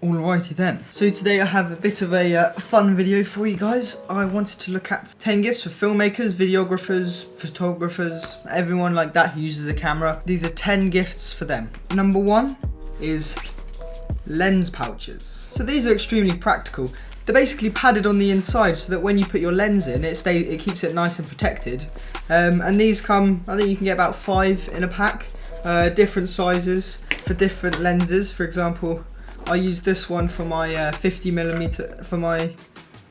Alrighty then. So today I have a bit of a fun video for you guys. I wanted to look at 10 gifts for filmmakers, videographers, photographers, everyone like that who uses a camera. These are 10 gifts for them. Number 1 is lens pouches. So these are extremely practical. They're basically padded on the inside so that when you put your lens in, it keeps it nice and protected. And these come, I think you can get about 5 in a pack, different sizes for different lenses. For example, I use this one for my 50mm, for my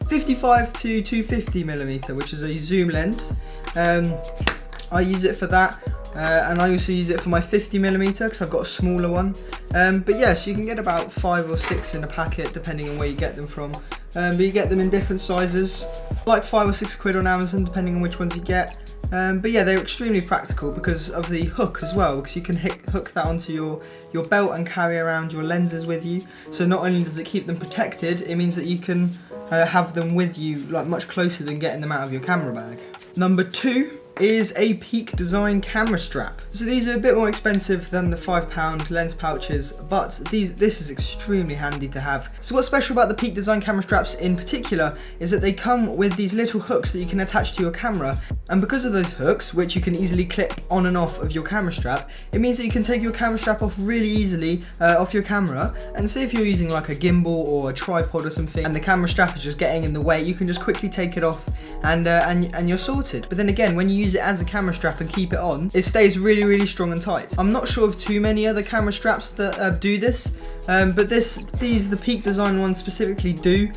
55 to 250mm, which is a zoom lens. I use it for that, and I also use it for my 50mm because I've got a smaller one. But yes, you can get about 5 or 6 in a packet depending on where you get them from. But you get them in different sizes, like 5 or 6 quid on Amazon depending on which ones you get. But yeah, they're extremely practical because of the hook as well, because you can hook that onto your belt and carry around your lenses with you. So not only does it keep them protected, it means that you can have them with you like much closer than getting them out of your camera bag. Number 2 is a Peak Design camera strap. So these are a bit more expensive than the £5 lens pouches, but this is extremely handy to have. So what's special about the Peak Design camera straps in particular is that they come with these little hooks that you can attach to your camera, and because of those hooks, which you can easily clip on and off of your camera strap, it means that you can take your camera strap off really easily off your camera. And say if you're using like a gimbal or a tripod or something and the camera strap is just getting in the way, you can just quickly take it off and you're sorted. But then again, when you use it as a camera strap and keep it on, it stays really strong and tight. I'm not sure of too many other camera straps that do this, but the Peak Design ones specifically do,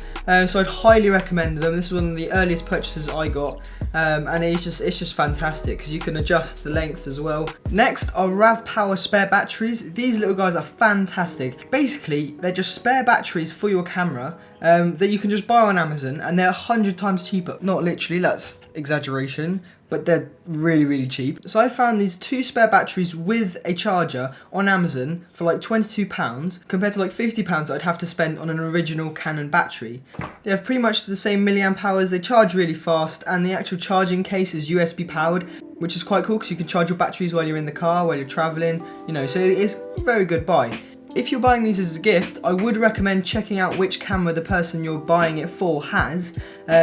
so I'd highly recommend them. This was one of the earliest purchases I got, and it's just fantastic because you can adjust the length as well. Next are RAV Power spare batteries. These little guys are fantastic. Basically, they're just spare batteries for your camera that you can just buy on Amazon, and they're 100 times cheaper. Not literally, that's exaggeration, but they're really cheap. So I found these 2 spare batteries with a charger on Amazon for like £22 compared to like £50 I'd have to spend on an original Canon battery. They have pretty much the same milliamp hours, they charge really fast, and the actual charging case is USB powered, which is quite cool because you can charge your batteries while you're in the car, while you're traveling, you know, so it's a very good buy. If you're buying these as a gift, I would recommend checking out which camera the person you're buying it for has,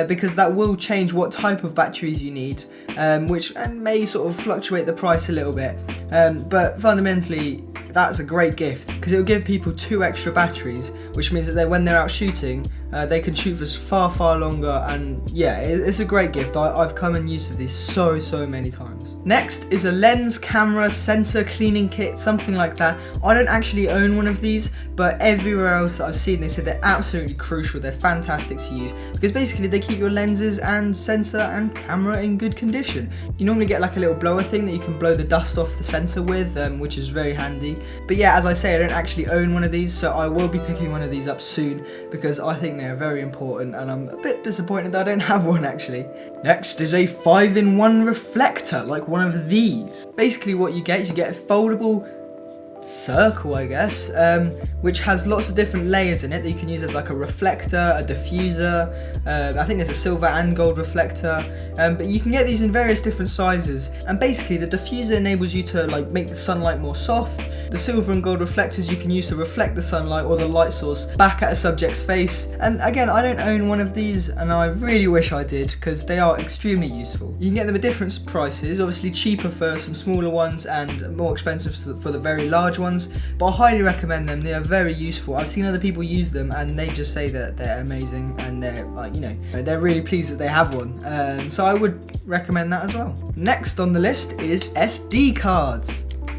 because that will change what type of batteries you need, which may sort of fluctuate the price a little bit. But fundamentally, that's a great gift because it'll give people 2 extra batteries, which means that when they're out shooting, they can shoot for far longer. And yeah, it's a great gift. I've come in use of these so many times. Next is a lens, camera, sensor cleaning kit, something like that. I don't actually own one of these, but everywhere else that I've seen, they said they're absolutely crucial. They're fantastic to use because basically they keep your lenses and sensor and camera in good condition. You normally get like a little blower thing that you can blow the dust off the sensor with, which is very handy. But yeah, as I say, I don't actually own one of these, so I will be picking one of these up soon because I think they're very important, and I'm a bit disappointed that I don't have one actually. Next is a 5-in-1 reflector, like one of these. Basically what you get is you get a foldable circle, I guess, which has lots of different layers in it that you can use as like a reflector, a diffuser, I think there's a silver and gold reflector, but you can get these in various different sizes. And basically the diffuser enables you to like make the sunlight more soft. The silver and gold reflectors you can use to reflect the sunlight or the light source back at a subject's face. And again, I don't own one of these, and I really wish I did because they are extremely useful. You can get them at different prices, obviously cheaper for some smaller ones and more expensive for the very large ones, but I highly recommend them. They are very useful. I've seen other people use them and they just say that they're amazing, and they're like, you know, they're really pleased that they have one. So I would recommend that as well. Next on the list is SD cards.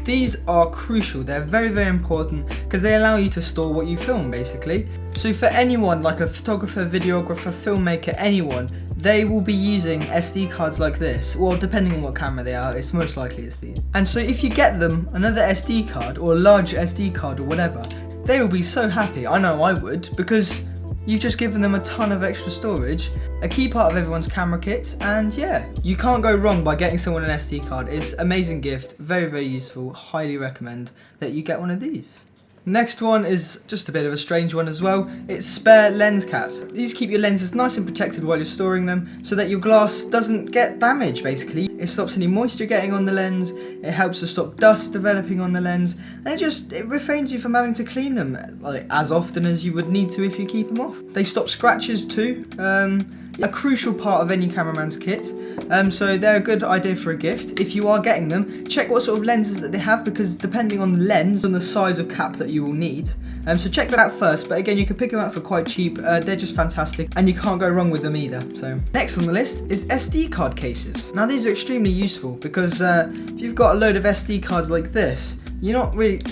These are crucial. They're very important because they allow you to store what you film basically. So for anyone like a photographer, videographer, filmmaker, anyone, they will be using SD cards like this. Well, depending on what camera they are, it's most likely it's these. And so if you get them another SD card or a large SD card or whatever, they will be so happy. I know I would, because you've just given them a ton of extra storage, a key part of everyone's camera kit, and yeah, you can't go wrong by getting someone an SD card. It's an amazing gift, very useful, highly recommend that you get one of these. Next one is just a bit of a strange one as well. It's spare lens caps. These keep your lenses nice and protected while you're storing them so that your glass doesn't get damaged basically. It stops any moisture getting on the lens, it helps to stop dust developing on the lens, and it refrains you from having to clean them like as often as you would need to if you keep them off. They stop scratches too. A crucial part of any cameraman's kit, so they're a good idea for a gift. If you are getting them, check what sort of lenses that they have, because depending on the lens and the size of cap that you will need, so check that out first. But again, you can pick them up for quite cheap. They're just fantastic and you can't go wrong with them either. So next on the list is SD card cases. Now these are extremely useful because if you've got a load of SD cards like this, you're not really,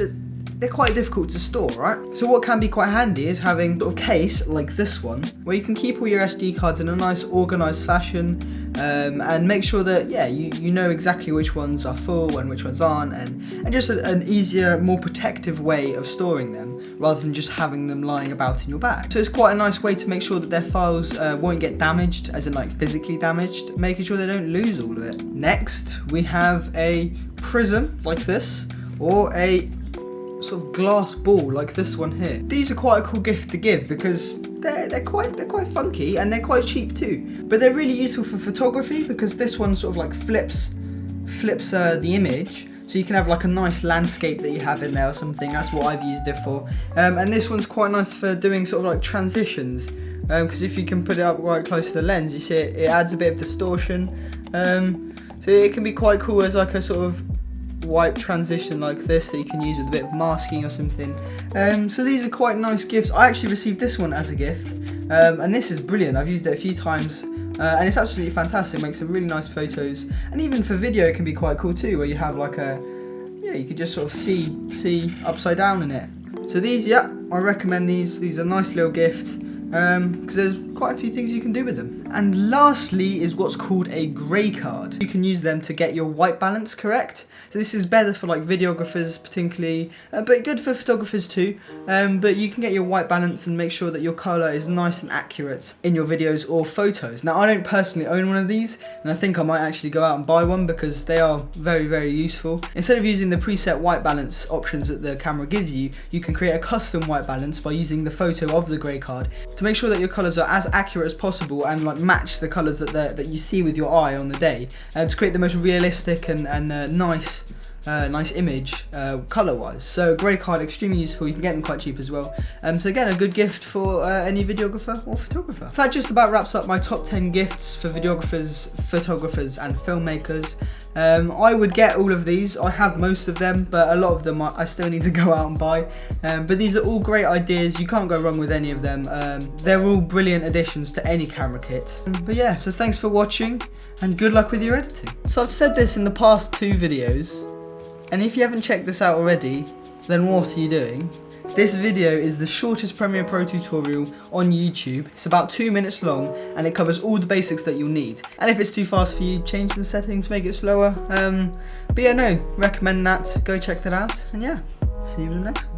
they're quite difficult to store, right? So what can be quite handy is having sort of case like this one, where you can keep all your SD cards in a nice organised fashion, and make sure that, yeah, you know exactly which ones are full and which ones aren't, and just an easier, more protective way of storing them, rather than just having them lying about in your bag. So it's quite a nice way to make sure that their files won't get damaged, as in like physically damaged, making sure they don't lose all of it. Next, we have a prism like this, or a sort of glass ball like this one here. These are quite a cool gift to give because they're quite funky and they're quite cheap too. But they're really useful for photography because this one sort of like flips the image, so you can have like a nice landscape that you have in there or something. That's what I've used it for. And this one's quite nice for doing sort of like transitions, because if you can put it up right close to the lens, you see it adds a bit of distortion. So it can be quite cool as like a sort of white transition like this that you can use with a bit of masking or something. So these are quite nice gifts. I actually received this one as a gift, and this is brilliant. I've used it a few times, and it's absolutely fantastic. It makes some really nice photos, and even for video it can be quite cool too, where you have like you could just sort of see upside down in it. So these, yeah, I recommend these. These are a nice little gift, because there's quite a few things you can do with them. And lastly is what's called a grey card. You can use them to get your white balance correct. So this is better for like videographers particularly, but good for photographers too. But you can get your white balance and make sure that your colour is nice and accurate in your videos or photos. Now I don't personally own one of these, and I think I might actually go out and buy one because they are very, very useful. Instead of using the preset white balance options that the camera gives you, you can create a custom white balance by using the photo of the grey card to make sure that your colours are as accurate as possible and like match the colours that you see with your eye on the day, to create the most realistic and nice image colour wise. So grey card, extremely useful. You can get them quite cheap as well. So again, a good gift for any videographer or photographer. So that just about wraps up my top 10 gifts for videographers, photographers and filmmakers. I would get all of these. I have most of them, but a lot of them I still need to go out and buy. But these are all great ideas. You can't go wrong with any of them. They're all brilliant additions to any camera kit. But yeah, so thanks for watching and good luck with your editing. So I've said this in the past 2 videos, and if you haven't checked this out already, then what are you doing? This video is the shortest Premiere Pro tutorial on YouTube. It's about 2 minutes long and it covers all the basics that you'll need. And if it's too fast for you, change the settings, make it slower. But yeah, no, recommend that. Go check that out. And yeah, see you in the next one.